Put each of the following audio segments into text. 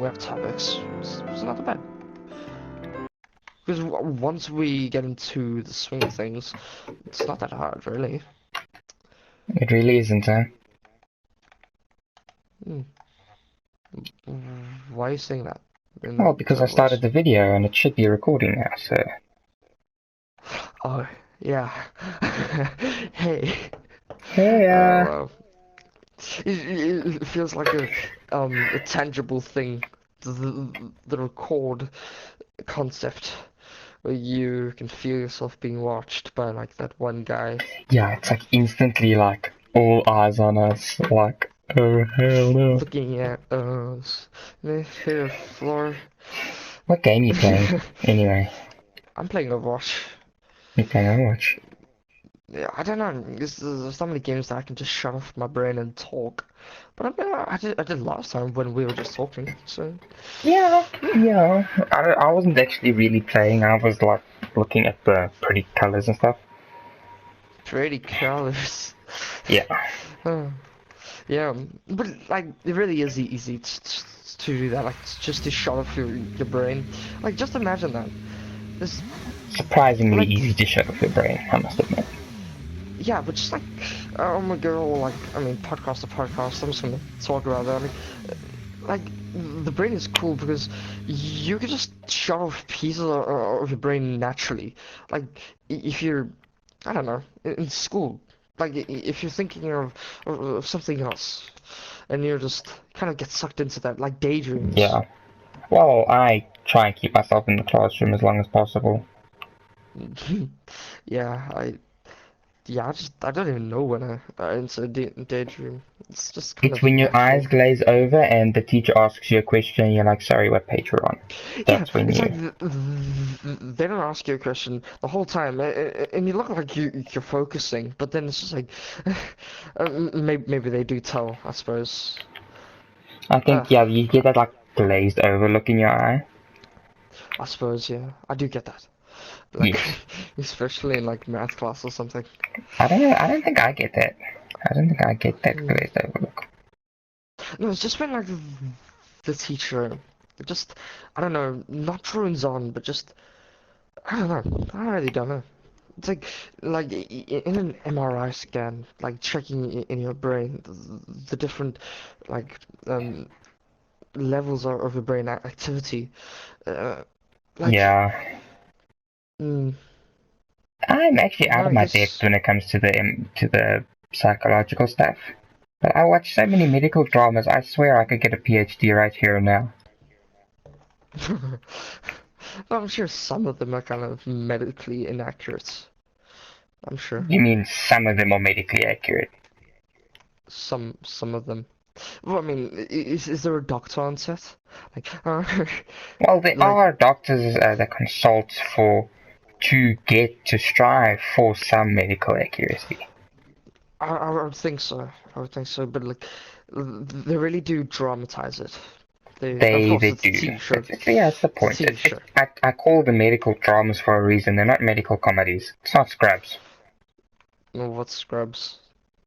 we have topics. It's not that bad. Because once we get into the swing of things, it's not that hard, really. It really isn't, huh? Hmm. Why are you saying that in Well, that because tone I of voice? started the video and it should be recording now, so... Oh, yeah. Hey. Hey, Well, it feels like a tangible thing. The record concept where you can feel yourself being watched by like that one guy yeah, it's like instantly like, all eyes on us, like, oh hell no. looking at us. Here, floor. What game you playing? Anyway, I'm playing Overwatch. you playing Overwatch? Yeah, I don't know. There's so many games that I can just shut off my brain and talk. But I did last time when we were just talking. So Yeah, yeah, yeah. I wasn't actually really playing, I was like, looking at the pretty colors and stuff. pretty colors. Yeah. Uh, yeah, but like it really is easy to do that. Like just to shut off your brain. Like just imagine that. This Surprisingly like easy to shut off your brain, I must admit. yeah, but just like I'm a girl. Like I mean, podcast to podcast. I'm just gonna talk about that. Like the brain is cool because you can just shut off pieces of your brain naturally. Like if you're, I don't know, in school, like if you're thinking of something else, and you're just kind of get sucked into that, like daydreams. Yeah. Well, I try and keep myself in the classroom as long as possible. Yeah, I don't even know when I enter daydream. It's just kind It's of when your eyes natural. glaze over and the teacher asks you a question and you're like, sorry, what page you're on. Yeah, That's when it's like you... they don't ask you a question the whole time, and you look like you're focusing, but then it's just like maybe they do tell, I suppose. I Uh, think, yeah, you get that, like, glazed over look in your eye. I suppose, yeah, I do get that. Like, Yes. especially in like math class or something. I don't know, I don't think I get that. I don't think I get that Hmm. glazed over look. No, it's just when like the teacher just I don't know, not drones on, but just I don't know, I really don't know. It's like in an MRI scan, like checking in your brain the different like um levels of your brain activity. Uh, like Yeah. mm, I'm actually out no, of I my depth guess when it comes to the psychological stuff. But I watch so many medical dramas, I swear I could get a PhD right here and now. I'm sure some of them are kind of medically inaccurate. I'm sure You mean some of them are medically accurate? some of them. Well, I mean, is there a doctor on set? Like, Well, there like are doctors that consult for to get to strive for some medical accuracy. I would think so. I would think so, but like, they really do dramatize it. They, of They course, they it's a do. TV show. Yeah, that's the It's a point. TV show. I call them medical dramas for a reason. They're not medical comedies. It's not Scrubs. No, what Scrubs?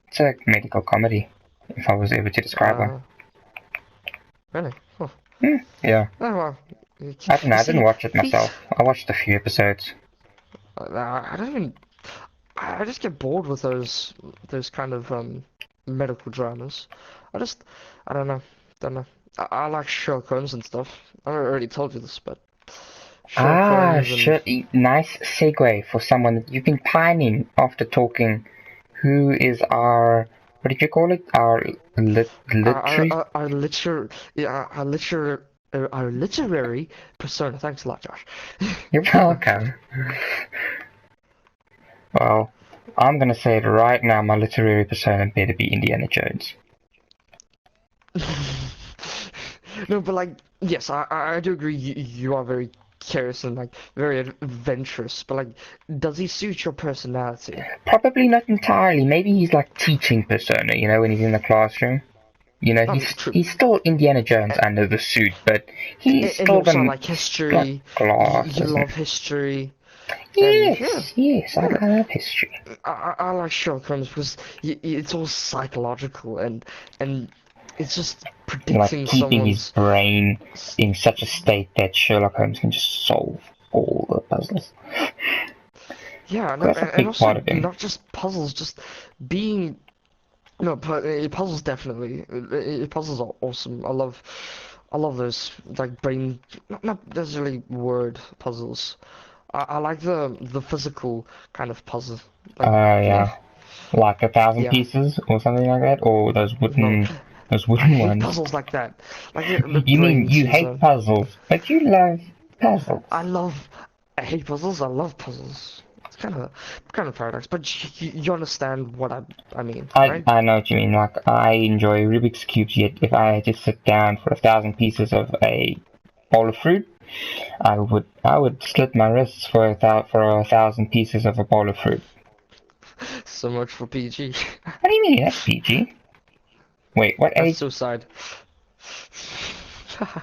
It's a medical comedy, if I was able to describe one. Uh, really? Huh. Yeah. Oh well. I don't know. You I didn't see, watch it these. myself. I watched a few episodes. I don't even. I just get bored with those kind of medical dramas. I just. I don't know. Don't know. I like Sherlock Holmes and stuff. I already told you this, but Sherlock Ah, Holmes and shit. Nice segue for someone that you've been pining after talking. Who is our, what did you call it? Our literary? Yeah, our literary persona. Thanks a lot, Josh. You're welcome. Well, I'm gonna say it right now, my literary persona better be Indiana Jones. No, but like, yes, I do agree. You are very curious and like very adventurous. But like, does he suit your personality? Probably not entirely. Maybe he's like teaching persona, you know, when he's in the classroom. You know, True. he's still Indiana Jones under the suit, but he's And you still also the like black history. You glasses. love history, and yeah, Yes, yeah. I love history. I like Sherlock Holmes because it's all psychological and it's just like predicting keeping his someone's. brain in such a state that Sherlock Holmes can just solve all the puzzles. Yeah, no, That's a and big part also of him. not just puzzles, just being. No, but puzzles definitely. Puzzles are awesome. I love those like brain, not necessarily word puzzles. I like the physical kind of puzzle. Like, Yeah, like 1,000 yeah, pieces or something like that, or no, those I wooden hate ones. puzzles like that. Like the You mean brain you seems hate to. puzzles, but you love puzzles? I love, I hate puzzles. I love puzzles. It's kind of paradox, but you understand what I mean, right? I know what you mean. Like I enjoy Rubik's cubes. Yet if I had to sit down for 1,000 pieces of a bowl of fruit, I would slit my wrists for for 1,000 pieces of a bowl of fruit. So much for PG. What do you mean? That's PG. Wait, what That's age? suicide.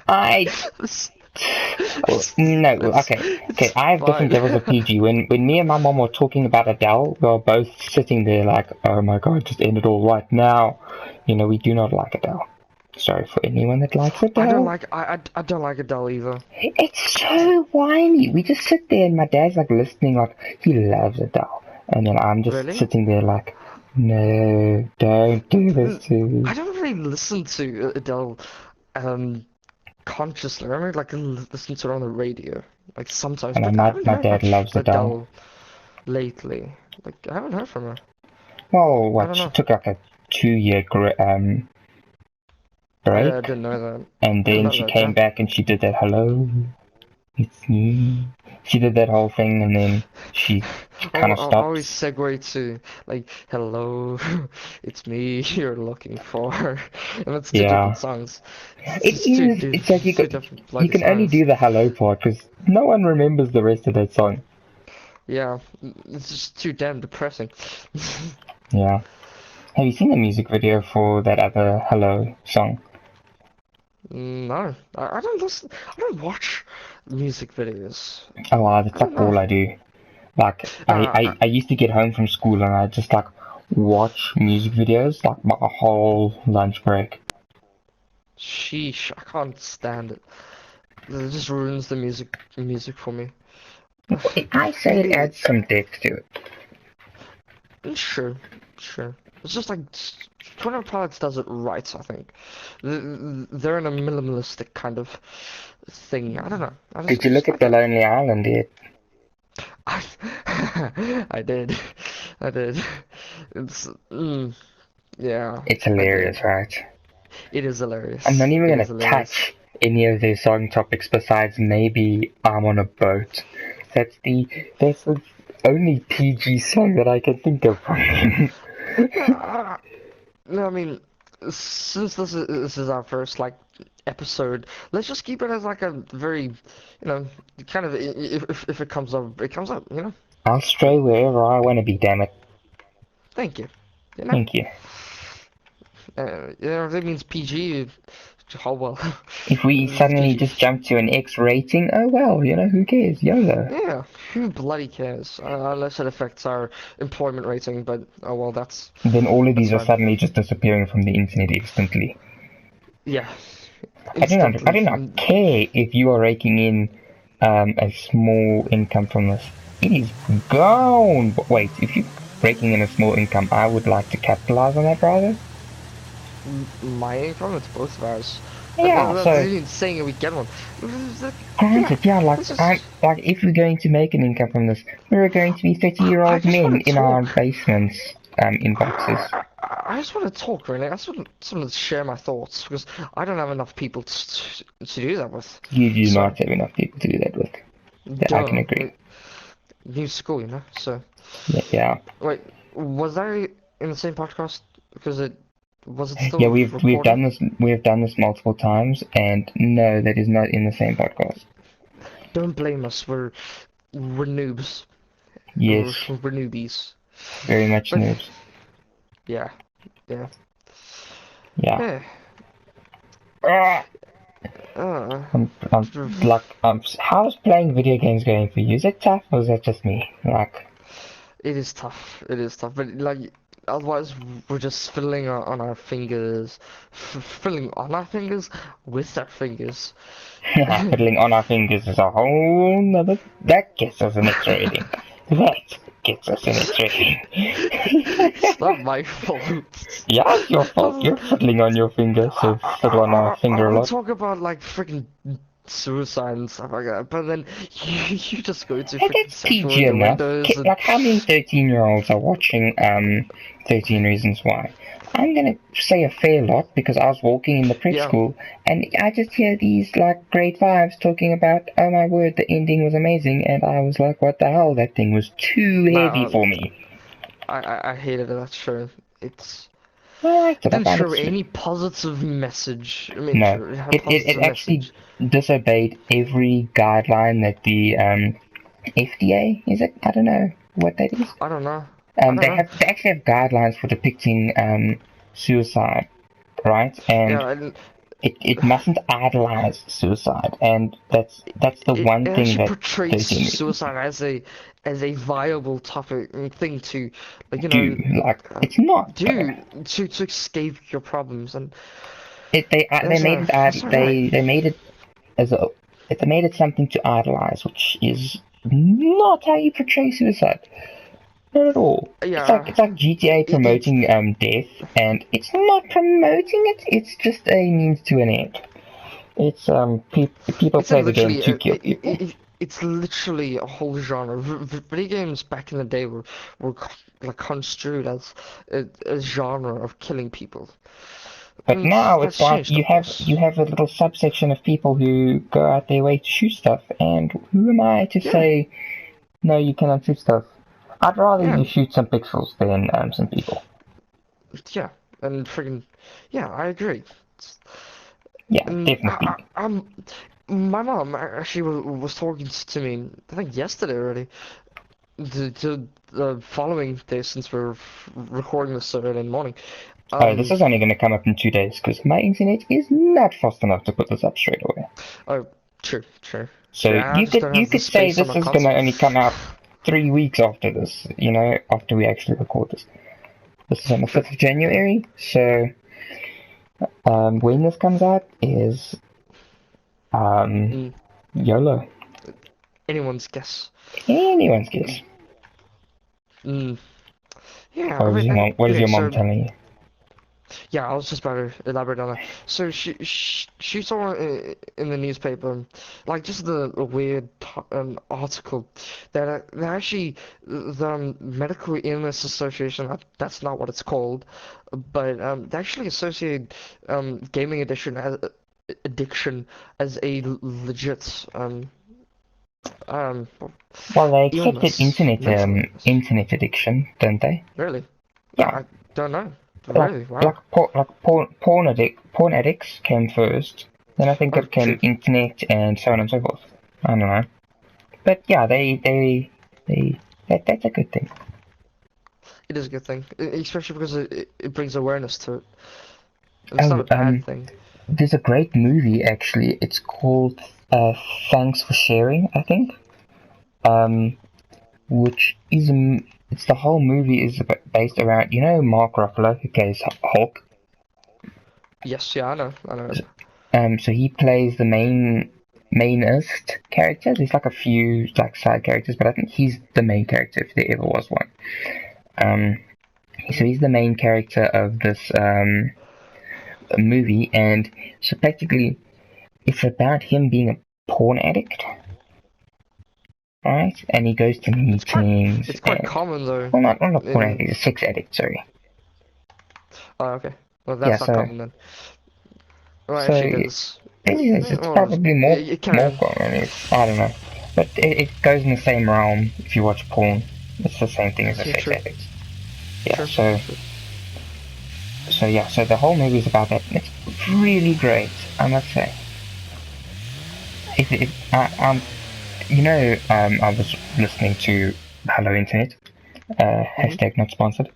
I It's, no. it's, Okay, okay. it's I have different fine. levels of PG. When me and my mom were talking about Adele, we were both sitting there like, oh my god, just end it all right now. You know, we do not like Adele. Sorry for anyone that likes Adele. I don't like Adele either. It's so whiny. We just sit there and my dad's like listening like he loves Adele. And then I'm just Really? sitting there like, no, don't do this to me. I don't really listen to Adele consciously. I only like listen to it on the radio, like sometimes, And but I haven't my heard dad much loves Adele. Adele lately. Like I haven't heard from her. Well, I what, don't she know. took like a 2 year break. I didn't know that. And Didn't then know she that. came back and she did that, hello, it's me. She did that whole thing and then she kind of I always stops. segue to like, "Hello, it's me you're looking for," and it's two Yeah. different songs. It is. It's like Two different you bloody can only songs. do the hello part because no one remembers the rest of that song. Yeah, it's just too damn depressing. Yeah. Have you seen the music video for that other hello song? No, I don't listen. I don't watch music videos. Oh wow, that's I don't like all know. I do. Like Uh, I used to get home from school and I just like watch music videos like my whole lunch break. Sheesh, I can't stand it. It just ruins the music for me. I say it Maybe, adds some depth to it. sure, sure. It's just like 21 Pilots does it right, I think. They're in a minimalistic kind of thing. I don't know. Did I you look just at like the it. Lonely Island yet? I did. I did. It's, yeah, It's I did. hilarious, right? It is I'm not hilarious. even It gonna is hilarious. touch any of their song topics besides maybe I'm on a boat. That's the only PG song that I can think of. Yeah, no, I mean, since this is our first like episode, let's just keep it as like a very, kind of if it comes up, it comes up, I'll stray wherever I want to be, damn it. Thank you. You know, Thank you. if that means PG, oh well. If we It's suddenly PG. just jump to an X rating, oh well, you know, who cares? YOLO. Yeah, who bloody cares? Unless it affects our employment rating, but oh well, Then all of that's these are fine. suddenly just disappearing from the internet instantly. Yeah, I instantly. do not care if you are raking in a small income from this. It is gone. But wait, if you're raking in a small income, I would like to capitalize on that rather. My income, it's both of ours. Yeah, That's so even saying that we get one. Yeah, granted, yeah, let's just. like if we're going to make an income from this, we're going to be I 30-year-old just men want to in our talk. basements in boxes. I just want to talk, really. I just want to share my thoughts because I don't have enough people to do that with. You do So, not have enough people to do that with. Yeah, I can duh. agree. Like, new school, So, Yeah. wait, was that in the same podcast? Because was it Yeah, still we've recording? done this multiple times, and no, that is not in the same podcast. Don't blame us. We're noobs. Yes, We're newbies. very much But noobs. yeah, yeah. Yeah. Yeah. Ah, Uh, how's playing video games going for you? Is it tough, or is that just me? Like, it is tough. It is tough. But like, Otherwise, we're just fiddling on our fingers, fiddling on our fingers with our fingers. Fiddling on our fingers is a whole nother. That gets us an X rating. That gets us an X rating. It's not my fault. Yeah, it's your fault. You're fiddling on your finger, so fiddle on our finger a I'll lot. talk about like freaking suicide and stuff like that, but then you just go to Hey, freaking that's sexual PG enough. innuendos and Like, how many 13-year-olds are watching 13 Reasons Why? I'm gonna say a fair lot because I was walking in the prep Yeah. school and I just hear these like grade fives talking about, oh my word, the ending was amazing, and I was like, what the hell? That thing was too heavy Nah, for me. I hated that show. It's I liked it. I didn't found show it. any positive message. I mean, No, it had a it positive actually message. disobeyed every guideline that the FDA, is it? I don't know what that is. I don't know. I don't know. They actually have guidelines for depicting suicide, right? And Yeah, and it mustn't idolize suicide, and that's the one it thing actually that portrays 13 suicide as a viable topic thing to, like, you do. know, Like, it's not though. do to escape your problems, and They made it that's alright. they made it as a they made it something to idolize, which is not how you portray suicide. Not at all. Yeah, It's like GTA it's promoting death, and it's not promoting it. It's just a means to an end. It's people it's a play the game literally to kill people. it's literally a whole genre. Video games back in the day were like construed as a genre of killing people. But And now that's it's like changed, of course. you have a little subsection of people who go out their way to shoot stuff, and who am I to Yeah, say no, you cannot shoot stuff? I'd rather yeah, you shoot some pixels than some people. yeah, and freaking yeah, I agree. Yeah, And definitely. my mom actually was talking to me, I think yesterday already, the following day since we're recording this early in the morning. Oh, this is only going to come up in 2 days because my internet is not fast enough to put this up straight away. Oh, true, true. So Yeah, I just don't you have the could say space on this my is going console. to only come out 3 weeks after this. You know, after we actually record this. This is on the 5th of January, so when this comes out is Mm, YOLO. anyone's guess. Anyone's guess. Mm, yeah, I mean, What is okay, your mom so telling you? yeah, I was just about to elaborate on that. So she saw in the newspaper, like just the weird article that actually the Medical Illness Association, that's not what it's called, but they actually associate gaming addiction as a legit um Well, they accepted illness, mental illness. internet addiction, don't they? Really? Yeah, I don't know. Really? Wow. porn addicts came first. Then I think Oh, it came true. internet and so on and so forth. I don't know. But yeah, that's a good thing. It is a good thing, especially because it brings awareness to it. And it's not a Oh, bad thing. there's a great movie actually. It's called Thanks for Sharing, I think. Which is it's the whole movie is based around, you know, Mark Ruffalo who plays Hulk. Yes, yeah, I know, I know. So he plays the mainest character. There's like a few like side characters, but I think he's the main character if there ever was one. So he's the main character of this movie, and so practically it's about him being a porn addict, right? And he goes to meetings. It's quite And, common though. well, not a porn In addict, he's a sex addict. Sorry. oh, okay. Well, Yeah. that's not common then. Well, So actually, it is. it's Well, probably you more can. common. I don't know, but it goes in the same realm. If you watch porn, it's the same thing as a Yeah, sex true. addict. Yeah. True. So True. so the whole movie is about that. It's really great, I must say. You know, I was listening to Hello Internet, hashtag not sponsored.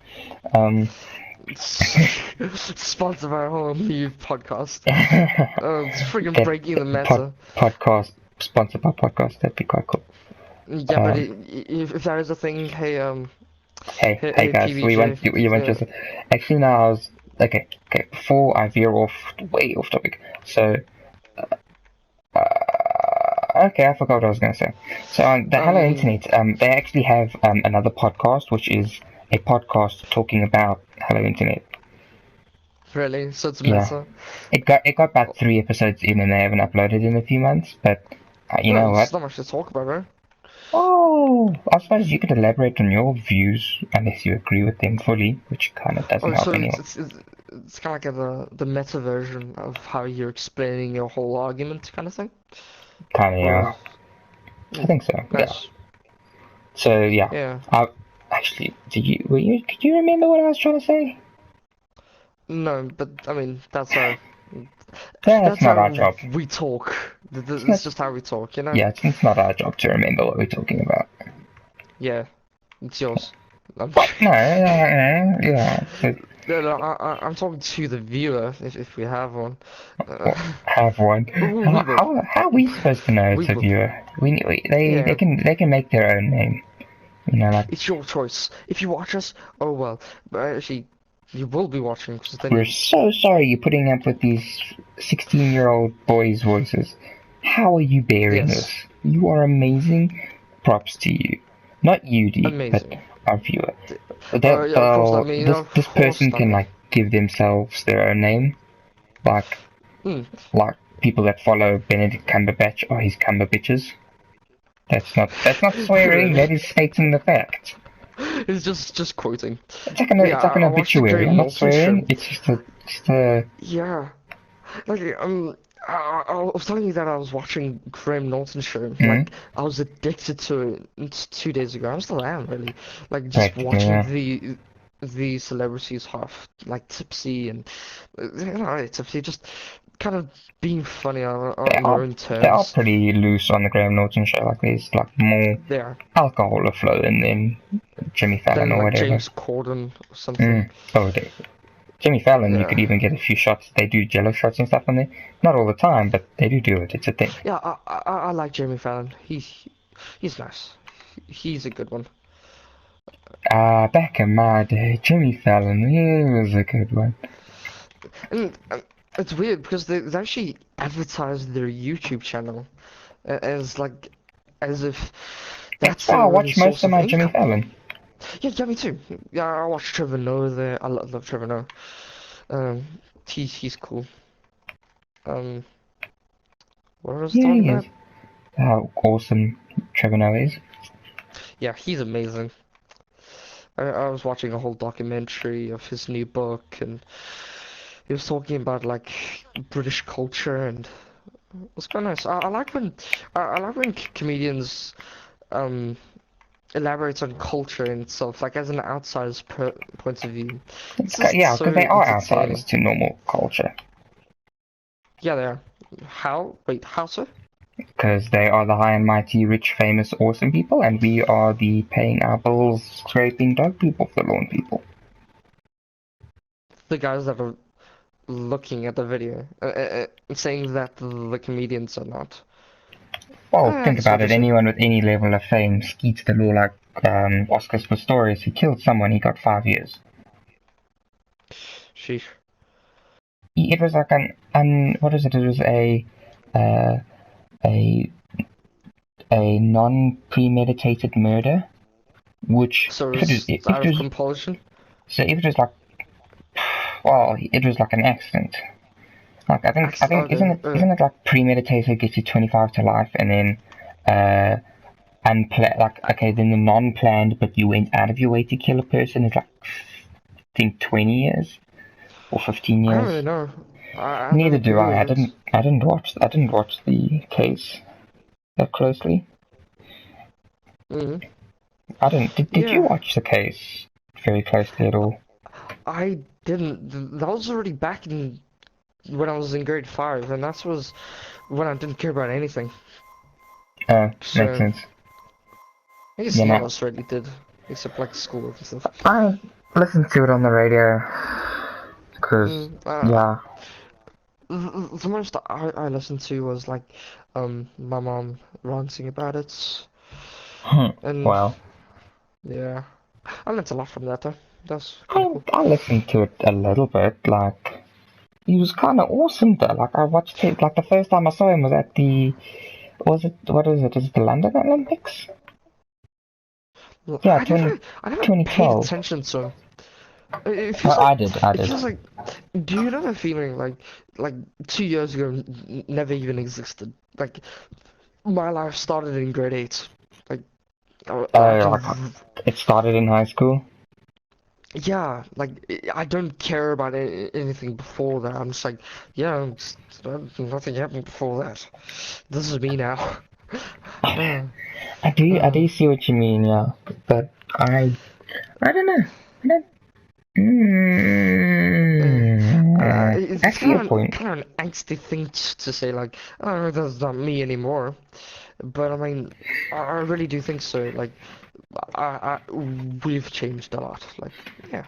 Sponsored by our whole new podcast. It's freaking That breaking the meta. podcast sponsored by podcast. That'd be quite cool. Yeah, but if that is a thing, hey, Hey, Hey, hey hey guys, we PBJ. went, you went Yeah. just, actually now I was, okay, before I veer off, way off topic, so, okay, I forgot what I was going to say. So on the Hello Um. Internet, they actually have another podcast, which is a podcast talking about Hello Internet. Really? So it's Yeah, meta. it got about 3 episodes in, and they haven't uploaded in a few months. But you Well, know it's what? not much to talk about, right? Oh, I suppose you could elaborate on your views, unless you agree with them fully, which kind of doesn't Oh, help so it's anyone. it's it's, it's kind of like the meta version of how you're explaining your whole argument, kind of thing. Kind of, yeah. Or I hmm, think so. Yeah. nice. So yeah, Yeah. I actually, could you remember what I was trying to say? No, but I mean That's that's not our how job. we talk. It's It's not, just how we talk, you know? yeah, it's not our job to remember what we're talking about. Yeah, it's yours. I'm What? No, yeah. So, no, no, I'm talking to the viewer if we have one. Uh, well, have one. we will. How are we supposed to know We it's a will. viewer? They Yeah, can make their own name. You know, like it's your choice. If you watch us, oh well. But actually, you will be watching because then we're you. so sorry you're putting up with these 16-year-old boys' voices. How are you bearing this? Yes, You are amazing. Props to you. Not you, D, but amazing. our viewer. Yeah, of course not me. This Of person course not can me. like give themselves their own name, like Hmm. like people that follow Benedict Cumberbatch are his Cumberbitches. That's not swearing. Really? That is stating the fact. It's just quoting. It's Yeah, like an I watched the obituary. I'm Graham not Norton show. swearing. It's just a Yeah, like I was telling you that I was watching Graham Norton show. mm, Like I was addicted to it 2 days ago. I still am really. Like just practically. watching Yeah. the celebrities half like tipsy and you know tipsy, just kind of being funny They on their are own they are terms. pretty loose on the Graham Norton show. Like there's like more There, alcohol afloat than Jimmy Fallon then or like whatever. James Corden or something. Mm. Oh, Jimmy Fallon, you could Yeah, even get a few shots. They do jello shots and stuff on there. Not all the time, but they do it. It's a thing. yeah. I like Jamie Fallon. He's nice. He's a good one. Back in my day, Jimmy Fallon, he was a good one. And it's weird because they actually advertise their YouTube channel as like as if That's that's why I their only watch most source of of my Jimmy income. Fallon. Yeah, me too. Yeah, I watch Trevor Noah there. I love Trevor Noah. Um, he's cool. Um, what was I Yeah, talking he is. about? How awesome Trevor Noah is. Yeah, he's amazing. I was watching a whole documentary of his new book, and he was talking about like British culture, and it was quite nice. I like when I like when comedians um elaborates on culture and itself, like as an outsider's point of view. It's just Yeah, because so they are outsiders entertaining. to normal culture. Yeah, they are. How? Wait, how so? Because they are the high and mighty, rich, famous, awesome people, and we are the paying our bills, scraping dog people for lawn people. The guys that are looking at the video, saying that the comedians are not. Well, think That's what about they it. say. Anyone with any level of fame skeets the law like Oscar Pistorius. He killed someone, he got 5 years. Sheesh. It was like what is it? It was uh, a a non-premeditated murder, which So if it's out it of was compulsion. so if it was like well, it was like an accident. Like I think Okay. isn't it like premeditated gets you 25 to life, and then unplanned, like okay, then the non-planned but you went out of your way to kill a person is like I think 20 years or 15 I don't really years. know. I Neither never do I. googled it. I didn't watch the case that closely. Hmm. I didn't. Did you Yeah, watch the case very closely at all? I didn't. That was already back in when I was in grade 5, and that was when I didn't care about anything. Makes So sense. I guess You none of know, us really did, except like schoolwork and stuff. I listened to it on the radio because, Mm, yeah. the most I listened to was like my mom ranting about it, and Well, yeah. I learned a lot from that though. That's kind of I cool. I listened to it a little bit. Like he was kind of awesome though. Like I watched it. Like the first time I saw him was at the was it what is it? Is it the London Olympics? Well, Yeah, I never paid 2012. attention to him. It Oh, feels like, I it did. feels like, do you know the feeling like 2 years ago never even existed? Like, my life started in grade 8. Like, I Oh, can, like it started in high school. yeah, like, I don't care about anything before that. I'm just like, yeah, nothing happened before that. This is me now. Uh, I uh, do see what you mean, yeah. But I don't know. I don't. uh, I it's see your point. kind of an angsty thing to say, like, oh, that's not me anymore. But I mean, I really do think so. Like, we've changed a lot. Like, yeah,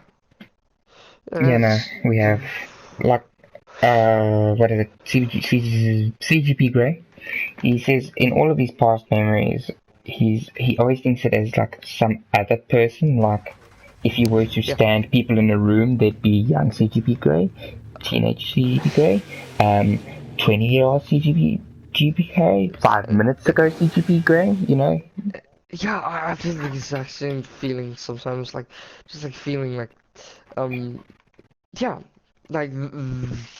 Yeah, no, it's we have like what is it? CGP Grey. He says in mhm, all of his past memories, he always thinks it as like some other person. Like if you were to yeah, stand people in a room, there'd be young CGP Grey, teenage CGP Grey, 20-year-old CGP Grey, 5 minutes uh, ago CGP Grey. You know? yeah. I feel the exact same feeling sometimes. Like, just like feeling like, um, yeah, like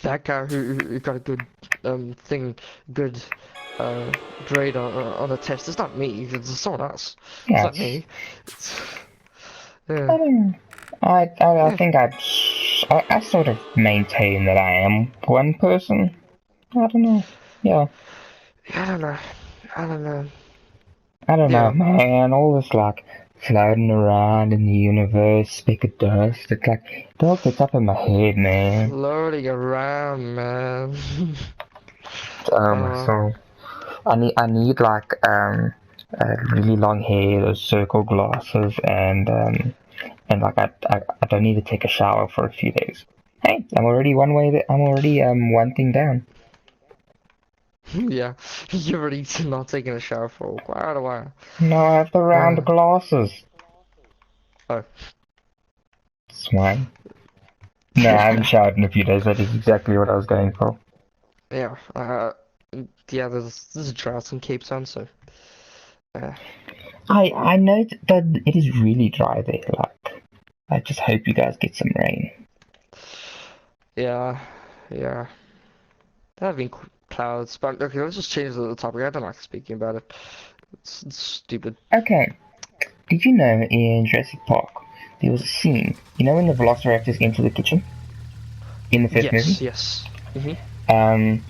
that guy who got a good thing, good uh grade on a test. It's not me. It's someone else. It's Yeah, not it's me. It's, I yeah, don't know. I yeah. think I sort of maintain that I am one person. I don't know. Yeah, I don't know. I don't know. I don't know, Yeah. man. All this like floating around in the universe, speck of dust. It's like it all gets up in my head, man. Floating around, man. Oh my uh, soul. I need like really long hair, those circle glasses, and like I don't need to take a shower for a few days. Hey, I'm already I'm already one thing down. yeah, you're already not taking a shower for quite a while. No, I have the round Uh, glasses. oh, Swine. No, I haven't showered in a few days. That is exactly what I was going for. yeah. Yeah. There's a drought in Cape Town, so uh, I know that it is really dry there. Like, I just hope you guys get some rain. yeah, yeah. There have been clouds, but okay, let's just change the topic. I don't like speaking about it. It's stupid. Okay, did you know in Jurassic Park there was a scene? You know when the Velociraptors enter the kitchen in the first movie? Yes, yes. Hmm. Um,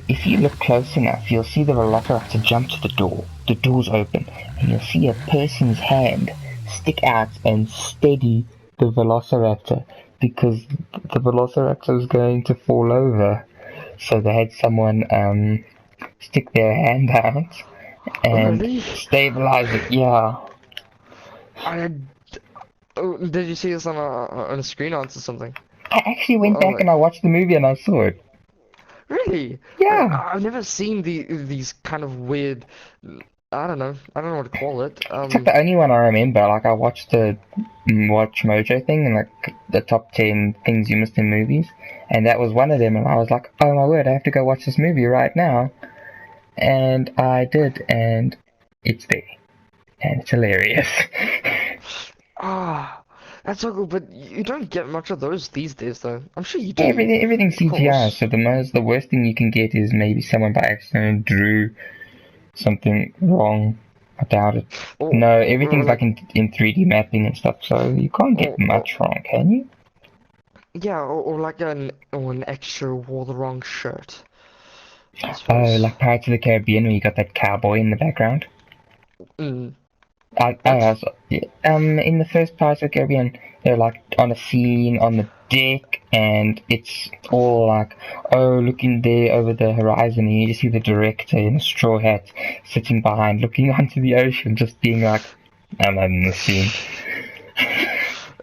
if you look close enough, you'll see the Velociraptor jump to the door. The door's open, and you'll see a person's hand stick out and steady the Velociraptor because the Velociraptor is going to fall over. So they had someone stick their hand out and Really? stabilize it. Yeah, I oh, did you see this on a screen onto something? I actually went Oh, back and like I watched the movie and I saw it. really? Yeah, I've never seen these kind of weird. I don't know what to call it. it's like the only one I remember. Like I watched the Watch Mojo thing and like the top 10 things you missed in movies, and that was one of them. And I was like, oh my word, I have to go watch this movie right now. And I did, and it's there, and it's hilarious. Ah, that's so cool, but you don't get much of those these days, though. I'm sure you do, Everything's of CGI, course. so the worst thing you can get is maybe someone by accident drew something wrong. I doubt it. No, Or everything's like like, in 3D mapping and stuff, so you can't get or much wrong, can you? yeah, or like an extra wore the wrong shirt, I Oh, suppose. like Pirates of the Caribbean where you got that cowboy in the background. Mm, I what? also, in the first Pirates of the Caribbean, they're like on a scene on the deck, and it's all like, oh, looking there over the horizon, and you just see the director in a straw hat sitting behind, looking onto the ocean, just being like, I'm not in the scene.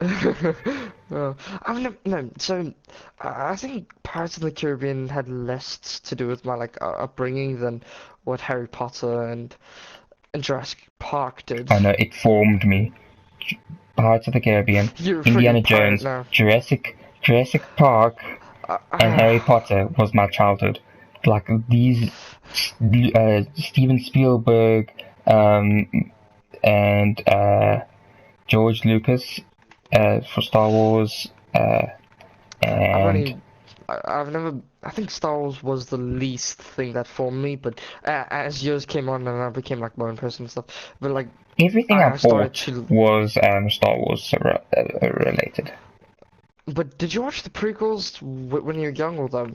I've never, no, so I think Pirates of the Caribbean had less to do with my like upbringing than what Harry Potter and Jurassic Park did. I know it formed me. Pirates of the Caribbean, You're a Indiana freaking pirate Jones, now. Jurassic Park, and Harry Potter was my childhood. Like these, Steven Spielberg, and George Lucas, for Star Wars, and I've never. I think Star Wars was the least thing that formed me, but as years came on and I became like my own person and stuff. But like everything I started bought to. was Star Wars related. But did you watch the prequels when you were young or the?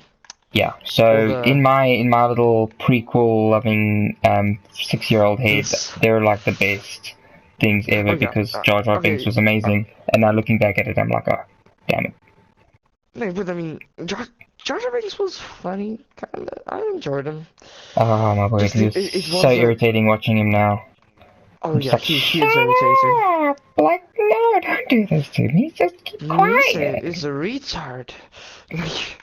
Yeah, Or so the in my little prequel loving 6-year-old head, this? they were like the best things ever Oh yeah. because Jar Jar Binks Okay. was amazing. And now looking back at it, I'm like, oh, damn it. No, but I mean, Jar Jar Binks was funny, kinda. I enjoyed him. Oh my word, Just it was it so was a. irritating watching him now. Oh I'm just yeah, like, he shut is irritating. up! Like, no, don't do this to me. Just keep quiet. He's a retard. Like,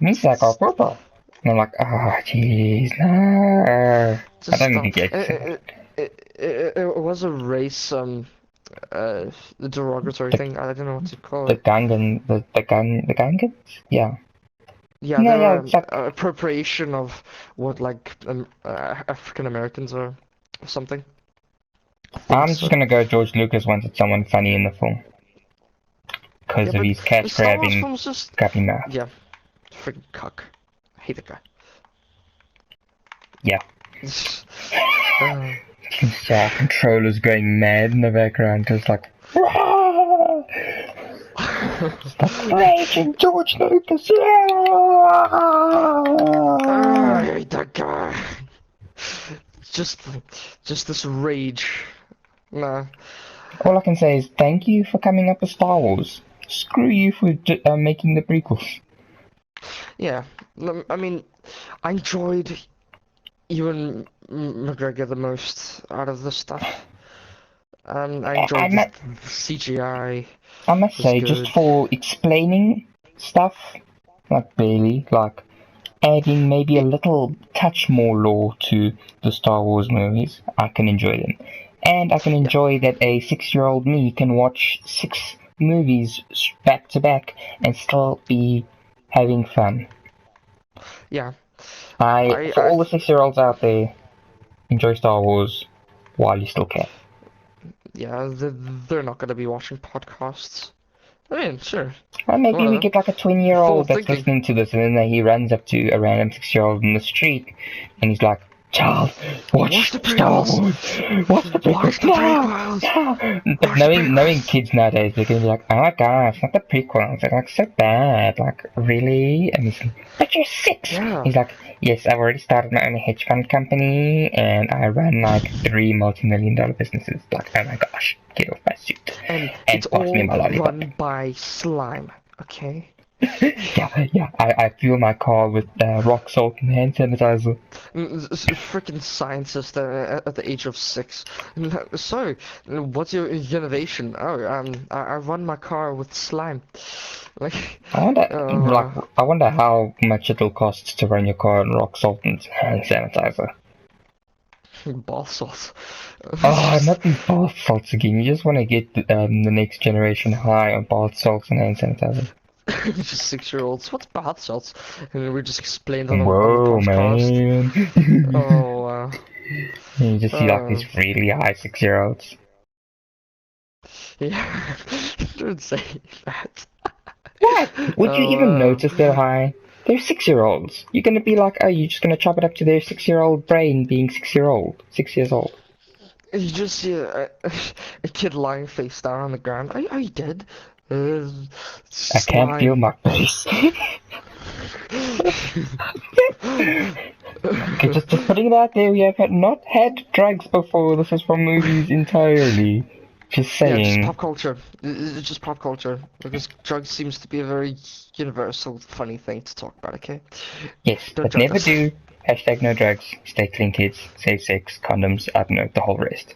He's like, oh, purple. And I'm like, oh, jeez, no. I just don't stop. even get It was a race, the derogatory the, thing. I don't know what to call the it. Gungan, the Gungans? Yeah. Yeah, Yeah, there yeah, were it's like, appropriation of what like African Americans or something. I think I'm just so. gonna go George Lucas wanted someone funny in the film. Because Yeah, of but his the cat Star Wars grabbing, films just grabbing mouth. yeah, freaking cuck. I hate that guy. Yeah. Uh, Yeah, controller's going mad in the background, just like, "Rah!" Stop raging, George Lucas! I Yeah! hate that guy. Just, just this rage. Nah. All I can say is thank you for coming up with Star Wars. Screw you for making the prequels. Yeah. I mean, I enjoyed Ewan McGregor the most out of the stuff. I enjoyed the CGI. I must Was say, good. just for explaining stuff, like barely, like adding maybe a little touch more lore to the Star Wars movies, I can enjoy them. And I can enjoy that a 6-year-old me can watch 6 movies back to back and still be having fun. Yeah. For all the 6-year-olds out there, enjoy Star Wars while you still can. Yeah, they're not gonna be watching podcasts. I mean, sure. Well, maybe we get like a 20-year-old that's thinking. listening to this, and then he runs up to a random 6-year-old in the street, and he's like, "Child, watch the Star prequels. Wars! Watch the Watch prequels the now! prequels. now!" But knowing kids nowadays, they're gonna be like, "Oh my gosh, not the prequels! They're like so bad! Like really?" And he's like, "But you're 6!" Yeah. He's like, "Yes, I've already started my own hedge fund company, and I run like 3 multi-million-dollar businesses." Like, oh my gosh, get off my suit! And it's pass all me my lollipop. run by slime. Okay. yeah, I fuel my car with rock salt and hand sanitizer. Freaking scientist at the age of 6. So, what's your innovation? Oh, I run my car with slime. Like, I wonder how much it'll cost to run your car on rock salt and hand sanitizer. bath salt. Oh, not these bath salts again. You just want to get the next generation high on bath salts and hand sanitizer. Just 6-year-olds. What's bath salts? And we just explained on the Whoa, podcast. man. Oh, wow. You just see like these really high 6-year-olds. Yeah. Don't say that. What? Would you even notice they're high? They're 6-year-olds. You're gonna be like, oh, you're just gonna chop it up to their 6-year-old brain being 6 years old. You just see a kid lying face down on the ground. Are you dead? I can't feel my face. Okay, just putting it out there, we have not had drugs before. This is from movies entirely. Just saying. Yeah, just pop culture. It's just pop culture. Because drugs seems to be a very universal, funny thing to talk about, okay? Yes, but never do. Hashtag no drugs. Stay clean, kids. Safe sex, condoms, I don't know, the whole rest.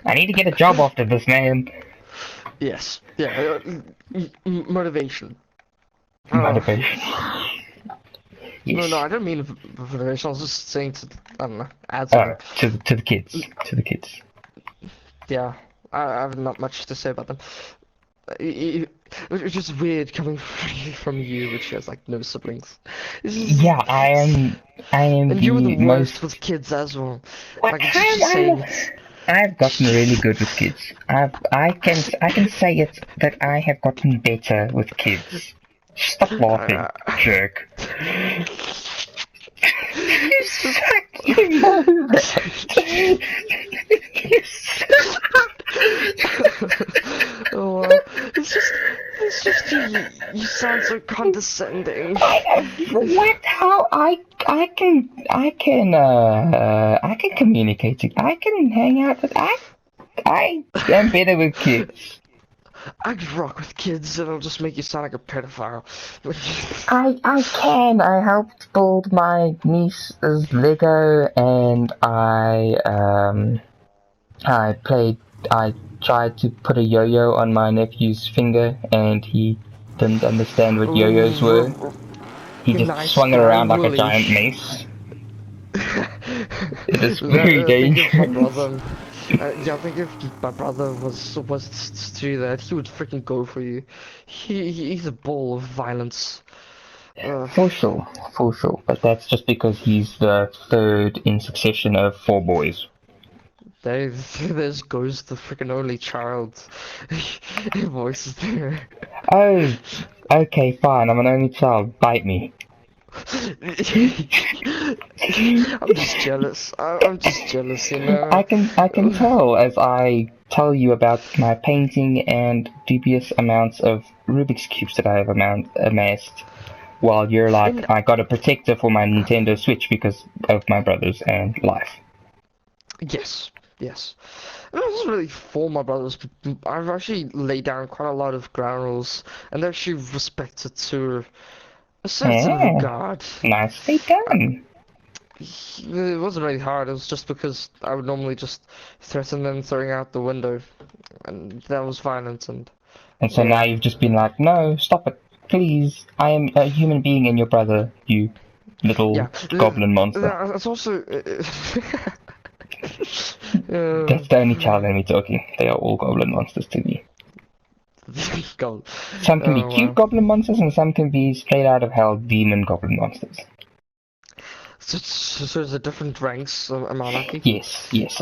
I need to get a job after this, man. Yes. Yeah. Motivation. Motivation. Yes. No, I don't mean motivation. I was just saying to, I don't know, add something. To the kids. To the kids. yeah, I have not much to say about them. It's just weird coming from you, which has like no siblings. This is, Yeah, I am and you were the the worst with most. kids as well. What Like time? just saying it's. I've gotten really good with kids. I can say it that I have gotten better with kids. Stop laughing, jerk. You It's just. suck. You know that. You suck. Oh, it's just you sound so condescending. What? How? I can communicate it. I can hang out with. I am better with kids. I could rock with kids and it'll just make you sound like a pedophile. I can. I helped build my niece's Lego, and I tried to put a yo-yo on my nephew's finger, and he didn't understand what yo-yos were. He just Nice swung it guy, around like a Willie. giant mace. It is I very think if my dangerous. brother, yeah, I think if my brother was to do that, he would freaking go for you. He's a ball of violence. For sure, for sure. But that's just because he's the third in succession of 4 boys. There goes the freaking only child. Voices there. Oh, okay, fine. I'm an only child. Bite me. I'm just jealous. I'm just jealous, you know. I can tell as I tell you about my painting and dubious amounts of Rubik's cubes that I have amassed, while you're like, And- I got a protector for my Nintendo Switch because of my brothers and life. Yes, yes. It wasn't really for my brothers, but I've actually laid down quite a lot of ground rules, and they're actually respected to a sense of Yeah, regard. nicely done. It wasn't really hard, it was just because I would normally just threaten them throwing out the window, and that was violent, and And so yeah. now you've just been like, no, stop it, please. I am a human being and your brother, you little Yeah, goblin monster. it's also. That's the only child in me talking. They are all goblin monsters to me. Go. Some can be Oh, cute wow. goblin monsters, and some can be straight out of hell demon goblin monsters. So there's a different ranks of monarchy. Yes, yes.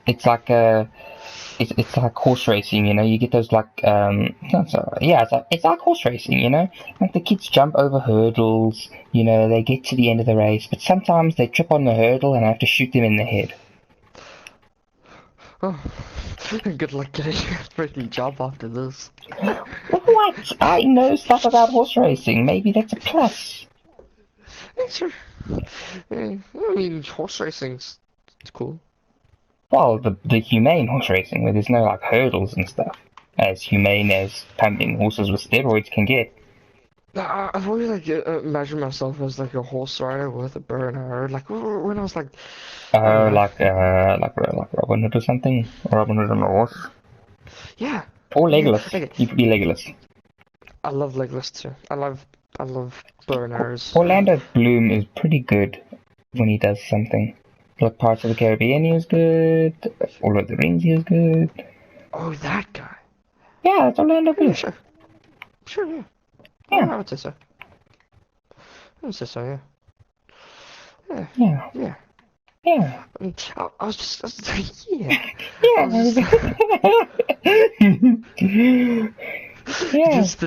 It's like it's like horse racing, you know. You get those like yeah, it's like horse racing, you know. Like the kids jump over hurdles, you know. They get to the end of the race, but sometimes they trip on the hurdle, and I have to shoot them in the head. Oh, good luck getting a freaking job after this. What? I know stuff about horse racing. Maybe that's a plus. Yeah, sure. Yeah, I mean, horse racing's it's cool. Well, the humane horse racing, where there's no like hurdles and stuff, as humane as pumping horses with steroids can get. I've always like imagined myself as like a horse rider with a bow and arrow. Like when I was like, Like Robin Hood or something, or Robin Hood on a horse, yeah, or yeah. Legolas. Okay, You could be Legolas. I love Legolas too. I love bow and arrows. Orlando Bloom is pretty good when he does something. Like Parts of the Caribbean, he was good. All of the Rings, he was good. Oh, that guy. Yeah, it's Orlando Yeah, Bloom. sure, sure, yeah. Yeah. I would say so. I would say so, yeah. Yeah, Yeah, yeah. yeah, I was just yeah. yeah. Yeah. Just a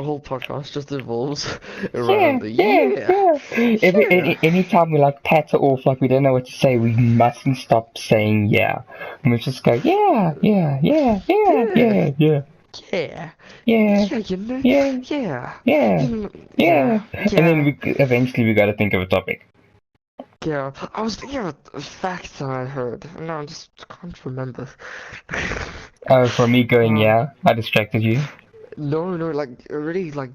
whole podcast just evolves Yeah, around the yeah. Anytime we like patter off like we don't know what to say, we mustn't stop saying yeah. And we just go yeah, yeah, yeah, yeah, yeah, yeah, yeah, yeah, yeah, you know, yeah, yeah, yeah, you yeah. And then eventually we got to think of a topic. yeah. I was thinking of a fact that I heard. No, I just can't remember. Oh, for me going yeah, I distracted you. No, like already like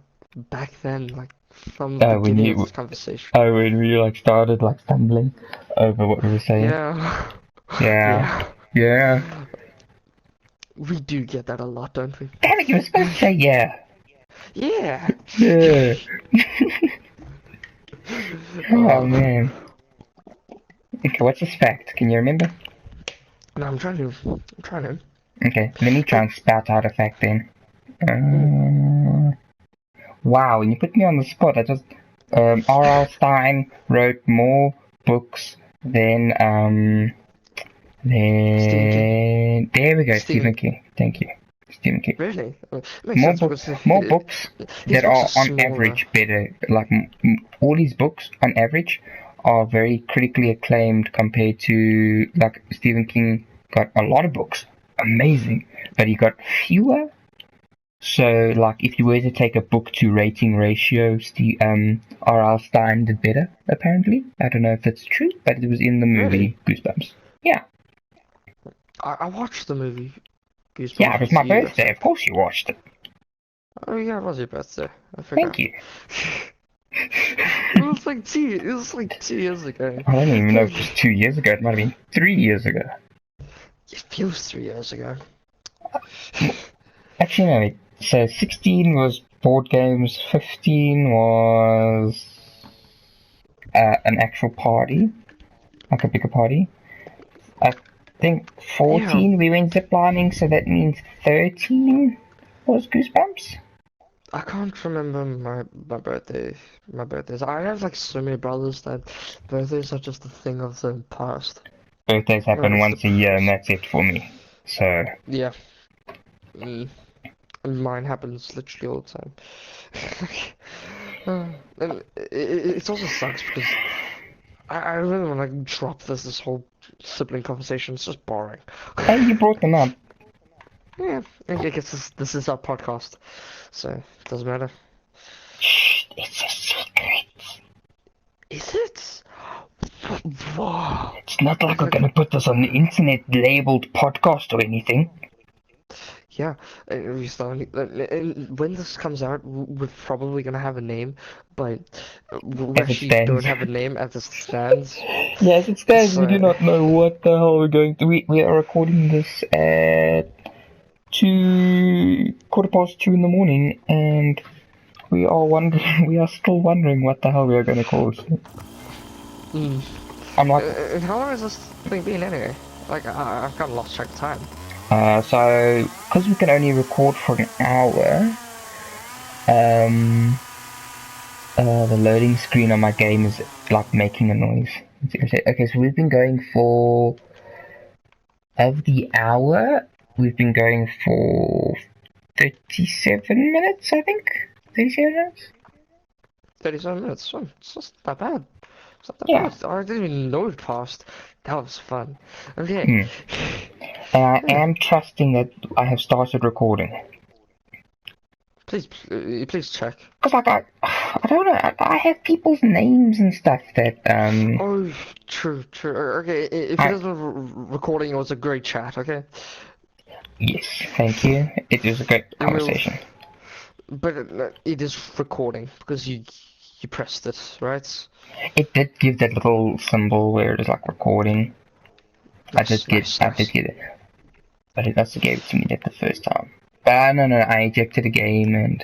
back then, like from the when beginning you- of this conversation. Oh, when we like started like stumbling over what we were saying. Yeah. Yeah, yeah. We do get that a lot, don't we? Damn it, you were supposed to say yeah. Yeah. Yeah. Oh man. Okay, what's this fact? Can you remember? No, I'm trying to. Okay, let me try and spout out a fact then. Wow, when you put me on the spot, I just R.L. Stein wrote more books than Stephen King. there we go, Stephen. Stephen King. Thank you, Stephen King. Really? Makes sense because More books his that books are are on smaller. average better. Like all these books on average are very critically acclaimed compared to like Stephen King got a lot of books, amazing, but he got fewer. So like if you were to take a book to rating ratio, R.L. Stein did better apparently. I don't know if that's true, but it was in the movie Really? Goosebumps. Yeah, I watched the movie yeah, Goosebumps it was this my year. birthday. Of course you watched it. Oh yeah, it was your birthday. I Thank forgot. you. It was like 2 years ago. I don't even know if it was Like, 2 years ago. It might have been 3 years ago. it feels 3 years ago. Actually, no. So 16 was board games. 15 was an actual party, like a bigger party. I think Yeah, 14 we went ziplining, so that means 13 was Goosebumps. I can't remember my birthday. My birthdays. I have like so many brothers that birthdays are just a thing of the past. Birthdays No, happen it's the once a year, and past. that's it for me. So Yeah. Mm. And mine happens literally all the time. And it also sucks because I really want to drop this whole sibling conversation. It's just boring. hey, you brought them up. Yeah, I guess this is our podcast, so it doesn't matter. Shh, it's a secret. Is it? Wow. It's not like we're Like, gonna put this on the internet labeled podcast or anything. yeah, and when this comes out, we're probably gonna have a name, but we As it actually don't stands. have a name as it stands. Yeah, as it stands, we do So, not know what the hell we're going to. We are recording this at 2:15 in the morning, and we are wondering. We are still wondering what the hell we are going to call it. mm. I'm like, And how long has this thing been anyway? Like, I've kind of lost track of time. so because we can only record for an hour. The loading screen on my game is like making a noise. Okay, so we've been going for of the hour. We've been going for 37 minutes, I think. 37 minutes? 37 minutes. Oh, it's just not bad. It's not that Yeah. bad. I didn't even know it passed. That was fun. Okay. Hmm. And I Yeah. am trusting that I have started recording. Please check. Because, like, I don't know, I have people's names and stuff that, Oh, true. Okay, if it isn't recording, it was a great chat, okay? yes, thank you. It was a great And we'll, conversation. but it is recording because you pressed it, right? It did give that little symbol where it is like recording. I did get it. But it also gave it to me that the first time. But no, I ejected the game and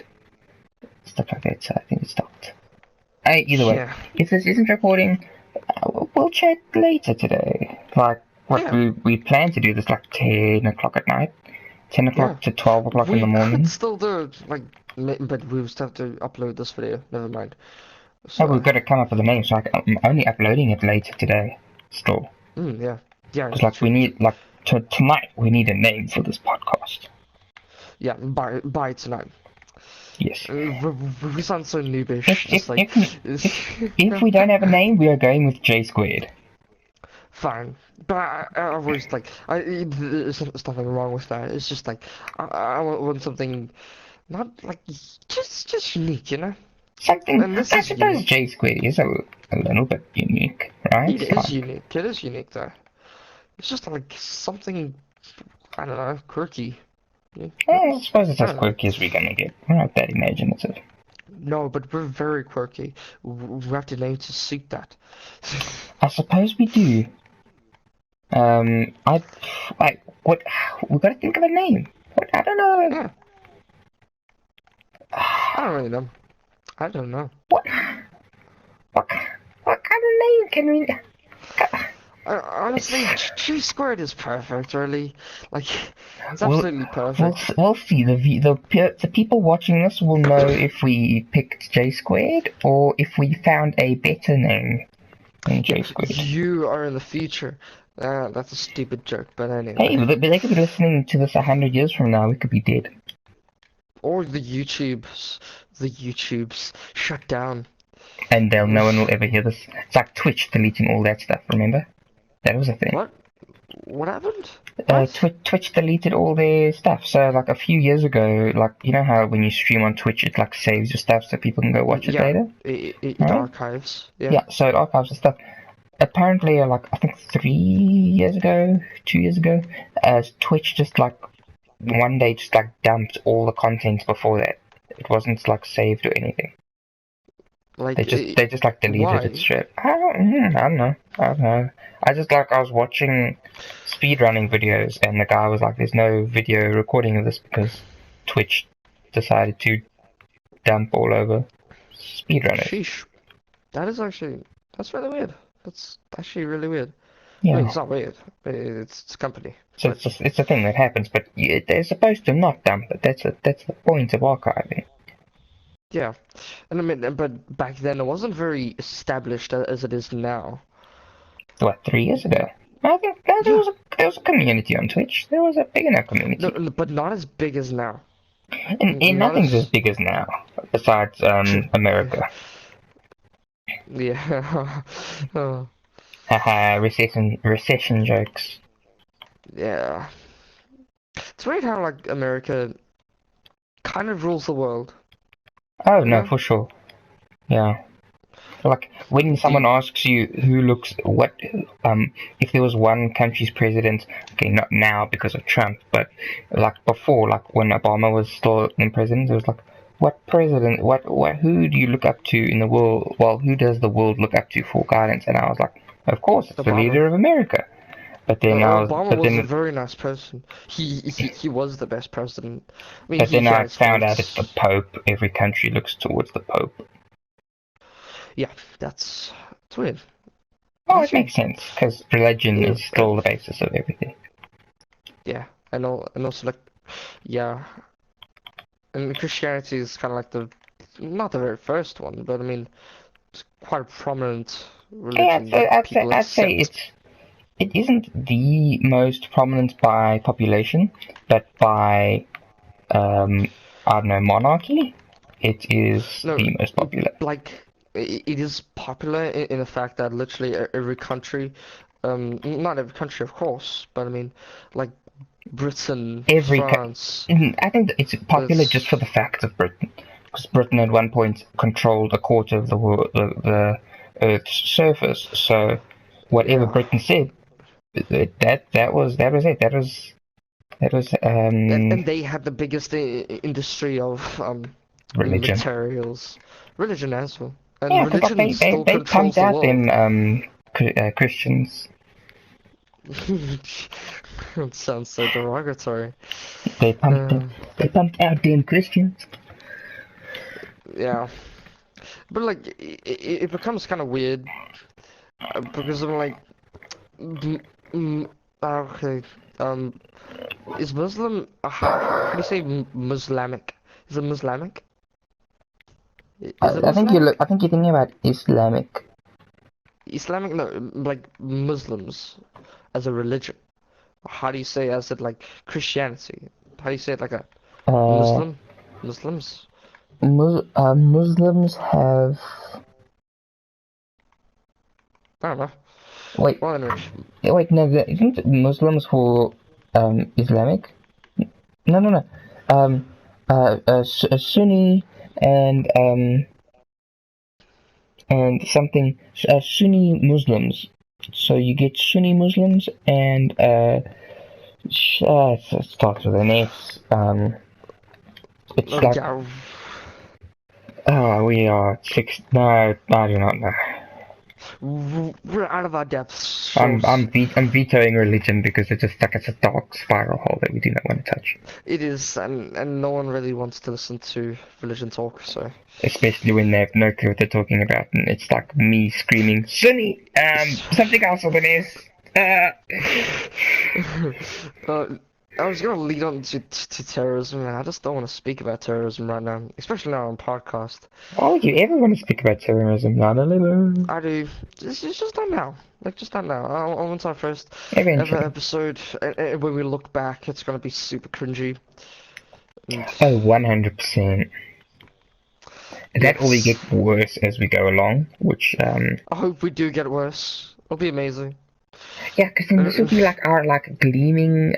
stuff like that, so I think it stopped. Either way, Yeah. if this isn't recording, we'll chat later today. Like, what Yeah. we plan to do this like 10 o'clock at night. 10 o'clock to 12 o'clock in the We morning. could still do it, like, but we will still have to upload this video. Never mind. So we've So, got to come up with a name, so I'm only uploading it later today. Still. yeah. Yeah, Because, like, we need, like, tonight, we need a name for this podcast. Yeah, by tonight. Yes. We sound so noobish, If we don't have a name, we are going with J Squared. Fine, but I always like there's nothing wrong with that. It's just like I want something not like just unique, you know. Something, And this I is suppose unique. J Squared is a little bit unique, right? It is unique. It is unique though. It's just like something I don't know, quirky. Yeah. I suppose it's I as don't know. quirky as we're gonna get. We're not that imaginative. No, but we're very quirky. We have to name to suit that. I suppose we do. What? We gotta think of a name. What? I don't know. Yeah, I don't really know. I don't know. What? What kind of name can we? Honestly, G squared is perfect, really. Like, it's We'll, absolutely perfect. we'll see. The people watching this will know if we picked J squared or if we found a better name than J squared. You are in the future. That's a stupid joke, but Hey, anyway. but they could be listening to this 100 years from now. We could be dead. Or the YouTubes shut down. And no one will ever hear this. It's like Twitch deleting all that stuff, remember? That was a thing. What? What happened? What? Twitch deleted all their stuff. So, like, a few years ago, like, you know how when you stream on Twitch, it, like, saves your stuff so people can go watch it later? It Right? archives. Yeah. Yeah, so it archives the stuff. Apparently, like, I think 3 years ago, 2 years ago, Twitch just, like, one day just, like, dumped all the content before that. It wasn't, like, saved or anything. Like, They just like deleted why? it straight. I don't know. I was watching speedrunning videos and the guy was like, "There's no video recording of this because Twitch decided to dump all over speedrunners." Sheesh. That's really weird. That's actually really weird. I Yeah. mean, it's not weird. It's company. So it's a thing that happens, but they're supposed to not dump it. That's the point of archiving. Yeah, and I mean, but back then it wasn't very established as it is now. What, 3 years ago? I think there was a community on Twitch. There was a big enough community. No, but not as big as now. And not nothing's as- as big as now, besides America. Yeah. Oh, Haha, recession jokes. yeah. It's weird how like America kind of rules the world. Oh no, Yeah. for sure. Yeah. Like when someone asks you if there was one country's president, okay, not now because of Trump, but like before, like when Obama was still in president, it was like, what president, who do you look up to in the world? Well, who does the world look up to for guidance? And I was like, of course, it's the Obama. leader of America. But then Obama was a very nice person. He was the best president. I mean, but then I has found out faults. it's the Pope. Every country looks towards the Pope. Yeah, it's weird. Oh, it makes sense because religion Yeah. is still the basis of everything. Yeah, and also like, yeah, and Christianity is kind of like not the very first one, but I mean, it's quite a prominent Yeah, religion that people I'd say accept. it isn't the most prominent by population, but by I don't know, monarchy. It is No, the most popular. like it is popular in the fact that literally every country, not every country of course, but I mean like Britain, Every France. I think that it's popular That's- just for the fact of Britain, because Britain at one point controlled a quarter of the world, the Earth's surface. So whatever Yeah. Britain said, that was it. That was And they had the biggest industry of religion. materials, religion as well, and Yeah, because religion still they controls pumped the out world. them Christians. It sounds so derogatory. They pumped out them Christians. Yeah, but like it becomes kind of weird because I'm like, okay, is Muslim? How do you say Muslimic? Is it Muslimic? Is it I think Muslimic? I think you're thinking about Islamic. Islamic? No, like Muslims as a religion. How do you say as it like Christianity? How do you say it like a Uh, Muslims? Muslims have. I don't know. Wait, Well, anyway, no, isn't Muslims for Islamic? No. Sunni and something Sunni Muslims. So you get Sunni Muslims and it starts with an S. It's oh, like yeah, we are six. No, I do not know. we're out of our depths. I'm Shows. I'm vetoing religion because it's just like it's a dark spiral hole that we do not want to touch. It is, and no one really wants to listen to religion talk. So Especially when they have no clue what they're talking about, and it's like me screaming Sunni, something else with an S. uh, I was gonna lead on to terrorism, and I just don't want to speak about terrorism right now, especially now on podcast. Why would you ever want to speak about terrorism? No, no, no, no. I do. It's just not now. Like, just not now. I want our first ever Eventually. episode, and when we look back, it's gonna be super cringy. And Oh, 100%. That will yes, get worse as we go along, which, I hope we do get worse. It'll be amazing. yeah, because then this will be like our, like, gleaming,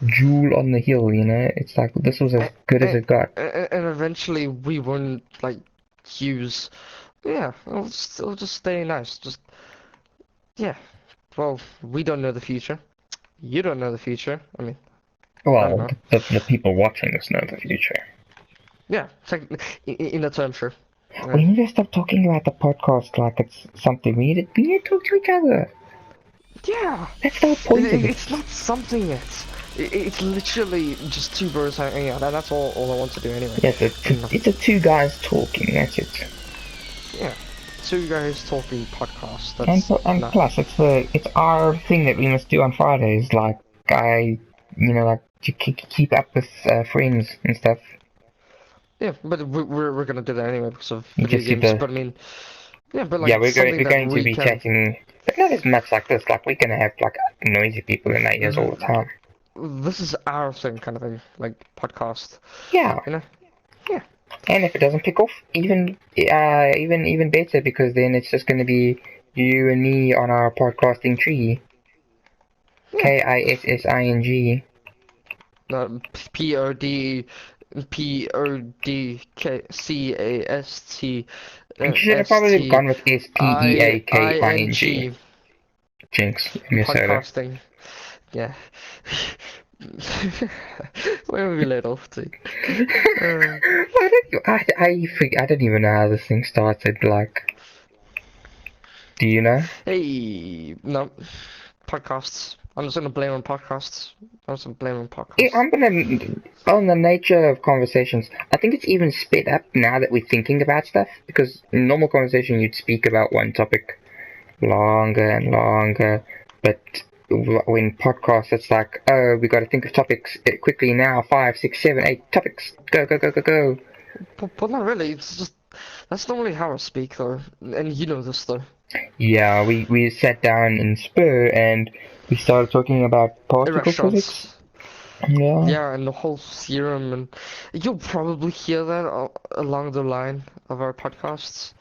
jewel on the hill, you know? It's like, this was as good as it got. And eventually we won't like use. Yeah, it'll just stay nice. Just yeah. Well, we don't know the future. You don't know the future. I mean, I don't Well, know. the people watching this know the future. Yeah, in the term, sure. We need to stop talking about the podcast like it's something. We need to talk to each other. Yeah, That's the whole point of it. it's not something yet. It's literally just two birds hanging out, and that's all I want to do anyway. Yeah, You know, it's a two guys talking. That's it. yeah, two guys talking podcast. And That's not. plus, it's our thing that we must do on Fridays. Like like to keep up with friends and stuff. Yeah, but we're gonna do that anyway because of You video just see games. the But I mean, yeah, but like yeah, we're something going that to we be can. chatting, but not as much like this. Like we're gonna have like noisy people in our ears all the time. This is our thing, kind of thing, like podcast. Yeah, You know? Yeah. and if it doesn't pick off, even better, because then it's just gonna be you and me on our podcasting tree. Yeah. KISSING. POD PODKCAST You should have probably gone with SPEAKING. ING Jinx, give me a soda. podcasting. Yeah. Where are we led off to? Why don't you? I don't even know how this thing started. Like, do you know? Hey, no. Podcasts. I'm just gonna blame on podcasts. I'm just gonna blame on Yeah, podcasts. I'm gonna on the nature of conversations. I think it's even sped up now that we're thinking about stuff. Because in normal conversation, you'd speak about one topic longer and longer, but when podcasts, it's like, oh, we got to think of topics quickly now. 5, 6, 7, 8 topics. Go, go, go, go, go. But not really. It's just that's normally how I speak, though, and you know this, though. Yeah, we sat down in Spur and we started talking about particle physics. Restaurants. Yeah. Yeah, and the whole theorem, and you'll probably hear that along the line of our podcasts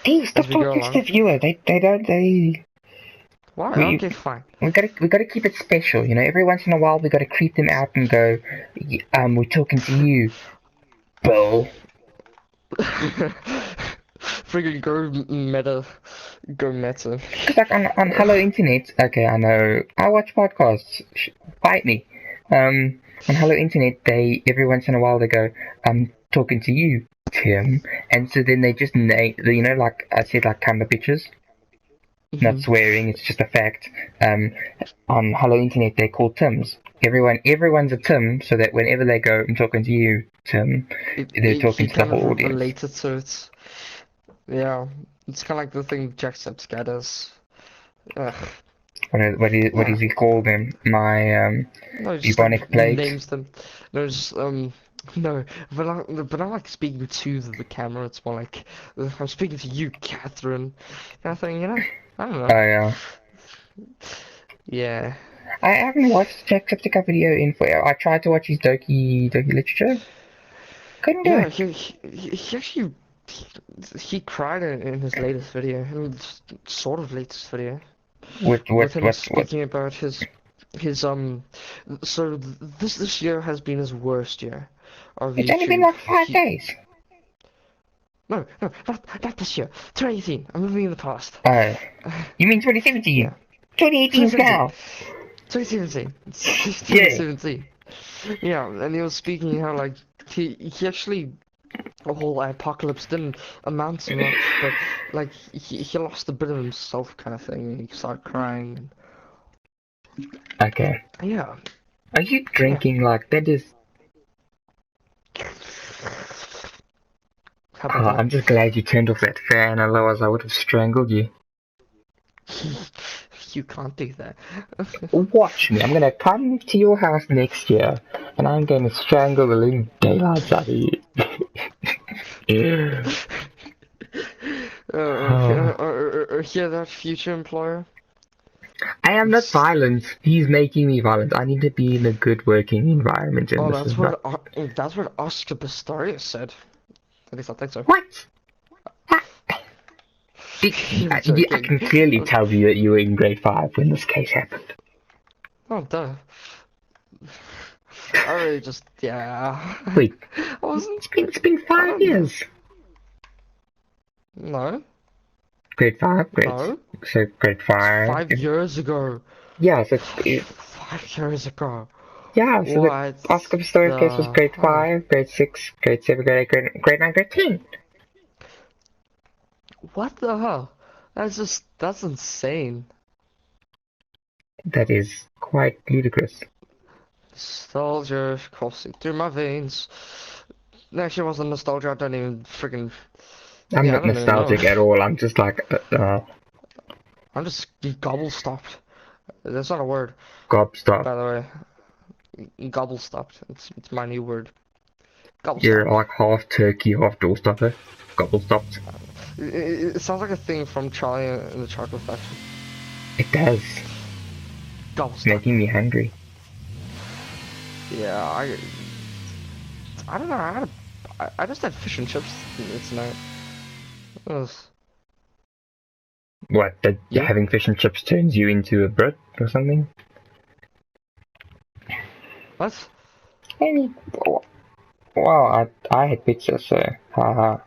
Hey, stop as we go talking to along. the viewer. They Why? we Okay, fine. we gotta keep it special, you know. Every once in a while we gotta creep them out and go, we're talking to you, Bill. Friggin' go meta. Cause like on Hello Internet, okay, I know I watch podcasts. Bite me. On Hello Internet, they every once in a while they go, I'm talking to you, Tim, and so then they just name, you know, like I said, like camera bitches. Not swearing, it's just a fact. On Hello Internet, they're called Tims. Everyone's a Tim, so that whenever they go, I'm talking to you, Tim, they're talking to the whole audience. Related to it. Yeah, it's kind of like the thing Jacksepticeye does. Ugh. What does he call them? My No, just bubonic like plague. names them. No, just no, but I'm like speaking to the camera. It's more like I'm speaking to you, Catherine. Kind of thing, you know? I don't know. Oh yeah. Yeah. I haven't watched Jacksepticeye video in forever. I tried to watch his Doki literature. Couldn't do Yeah, it. he actually he cried in his latest video, sort of latest video, with him speaking about his so this year has been his worst year of It's only been YouTube. like 5 days. No, not this year. 2018. I'm moving in the past. Oh. You mean 2017? Yeah. 2018 is now. 2017. It's Yeah. 2017. Yeah, and he was speaking how like he actually the whole apocalypse didn't amount to much, but like he lost a bit of himself, kind of thing. And he started crying. Okay. Yeah. Are you drinking like that is... How about I'm just glad you turned off that fan, otherwise I would have strangled you. You can't do that. Watch me. I'm gonna come to your house next year, and I'm gonna strangle the living daylights out of you. Hear that, future employer? I am not violent. He's making me violent. I need to be in a good working environment, and Oh, this is not. that's what Oscar Pistorius said. At least I think so. What? I'm I joking. can clearly tell you that you were in grade 5 when this case happened. Oh, duh. I really just, yeah. Wait, I wasn't. it's been 5 years. No, Grade 5, no. so grade 5. 5 years ago. Yeah, so 5 years ago. yeah, so What the Oscar Pistorius case was the grade hell? 5, grade 6, grade 7, grade 8, grade 9, grade 10. What the hell? That's insane. That is quite ludicrous. Nostalgia coursing through my veins. Actually, it wasn't nostalgia. I don't even freaking. I'm Yeah, I not don't even know. nostalgic at all. I'm just like, I'm just gobble stopped. That's not a word, gobstop. by the way. Gobble stopped. It's my new word. Gobble You're stopped. like half turkey, half doorstopper. Gobblstopped. It sounds like a thing from Charlie and the Chocolate Factory. It does. Gobble It's stopped. making me hungry. Yeah, I don't know. I just had fish and chips tonight. It was, What, that you? having fish and chips turns you into a Brit or something? What? Any, well, I had pizza, so haha.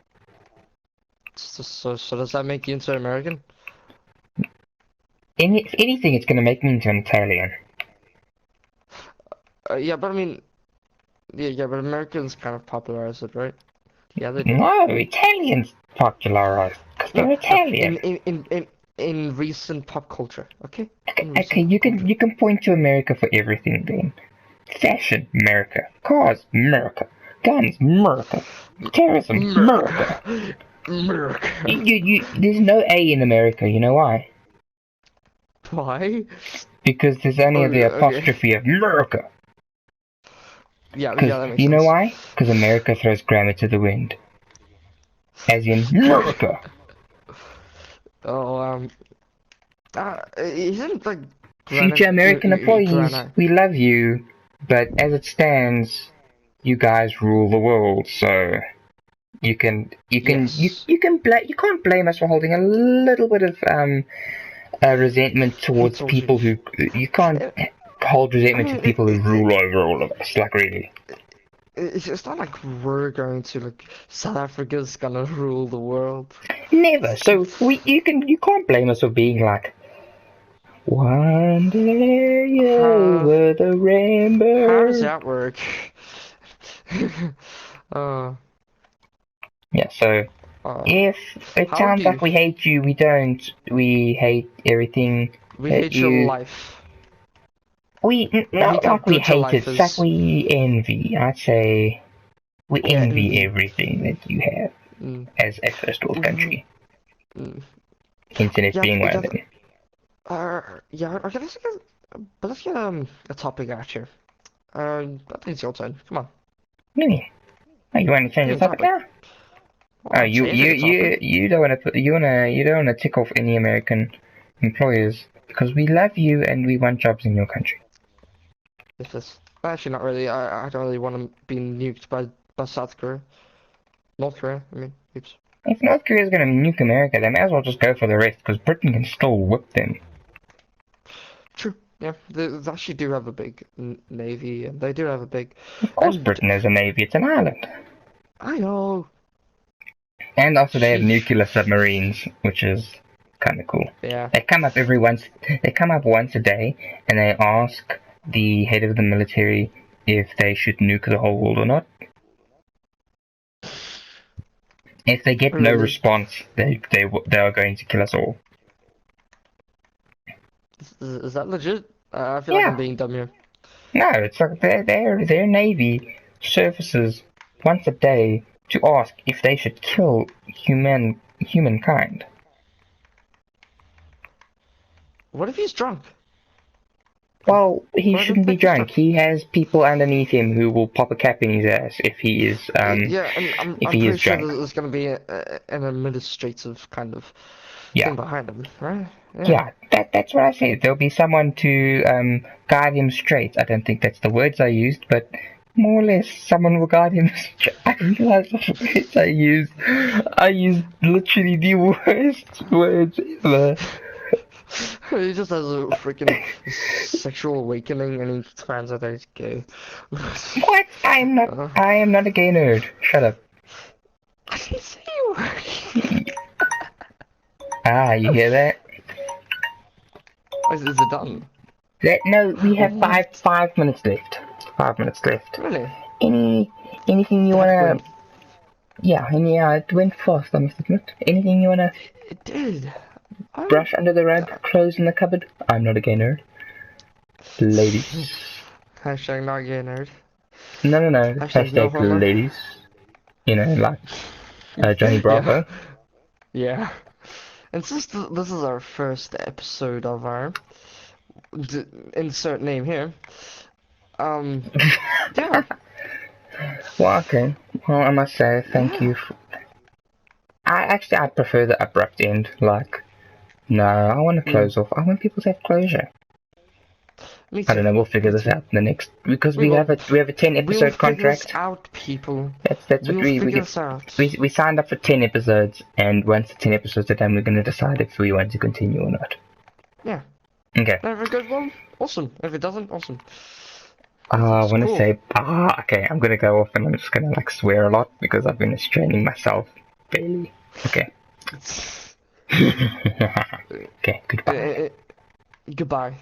So does that make you into American? If anything, it's gonna make me into an Italian. Yeah, but I mean, yeah, but Americans kind of popularized it, right? Yeah, they did. No, Italians popularized because No, they're no, Italian. in recent pop culture, okay? In recent Okay, pop culture. you can point to America for everything then. Fashion, America. Cars, America. Guns, America. Terrorism, America. America. There's no A in America. You know why? Why? Because there's only the Okay. apostrophe of America. Yeah, that Because makes you know sense. why? Because America throws grammar to the wind. As in America. Oh, isn't like Future American employees, Granite? we love you, but as it stands, you guys rule the world. So you can't blame us for holding a little bit of resentment towards told you. people who you can't hold resentment I to mean, people who rule over all of us. Like really, it's not like we're going to like South Africa's gonna rule the world. never. So you can't blame us for being like one day over the rainbow. How does that work? uh, Yeah. So if it how sounds do like we hate you, we don't. We hate everything. we hate your life? Not how like we good your hate life it. It's like is. we envy. I'd say we envy everything that you have Mm. as a first world country. Mm. Internet Yeah, being one of yeah, them. yeah. Okay, let's get a topic out here. I think it's your turn. Come on. Really? Oh, you want to change the topic now? Oh, you don't want to you don't want to tick off any American employers because we love you and we want jobs in your country. Actually, not really. I don't really want to be nuked by South Korea. North Korea, I mean. Oops. If North Korea is going to nuke America, they may as well just go for the rest because Britain can still whip them. True. Yeah, they actually do have a big navy, and they do have a big. Of course, Britain has a navy. It's an island. I know. And also, they have Sheesh. nuclear submarines, which is kind of cool. Yeah. They come up once a day, and they ask the head of the military if they should nuke the whole world or not. If they get no Really? response, they are going to kill us all. Is that legit? I feel like I'm being dumb here. No, it's like their navy surfaces once a day to ask if they should kill humankind. What if he's drunk? Well, he Why did shouldn't be Nick just drunk. He has people underneath him who will pop a cap in his ass if he is Yeah, and if I'm he pretty is sure drunk. there's gonna be an administrative kind of Yeah. thing behind him, right? Yeah, that's what I said. There'll be someone to guide him straight. I don't think that's the words I used, but more or less someone will guide him straight. I realized what words I used. I used literally the worst words ever. He just has a freaking sexual awakening and he finds out that he's gay. What? I am not a gay nerd. Shut up. I didn't say you were. Ah, you hear that? Is it done? No, we have 5 minutes left. 5 minutes left. Really? Anything you wanna? Yeah, it went fast, I must admit. Anything you wanna It did. brush under the rug, clothes in the cupboard? I'm not a gay nerd. Ladies. Hashtag not gay nerd. No. Hashtag no homo. Ladies. You know, like Johnny Bravo. Yeah. And since this is our first episode of our insert name here, yeah. Well, okay. Well, I must say, thank you. I prefer the abrupt end. Like, no, I want to close off. I want people to have closure. Me too. I don't know. We'll figure this out in the next because we have a 10 episode contract. This out, people. That's what we signed up for 10 episodes, and once the 10 episodes are done, we're going to decide if we want to continue or not. Yeah. Okay. If it goes well, awesome. If it doesn't, awesome. I want to say, okay, I'm going to go off and I'm just going to like swear a lot because I've been restraining myself barely. Okay. Okay, goodbye. Goodbye.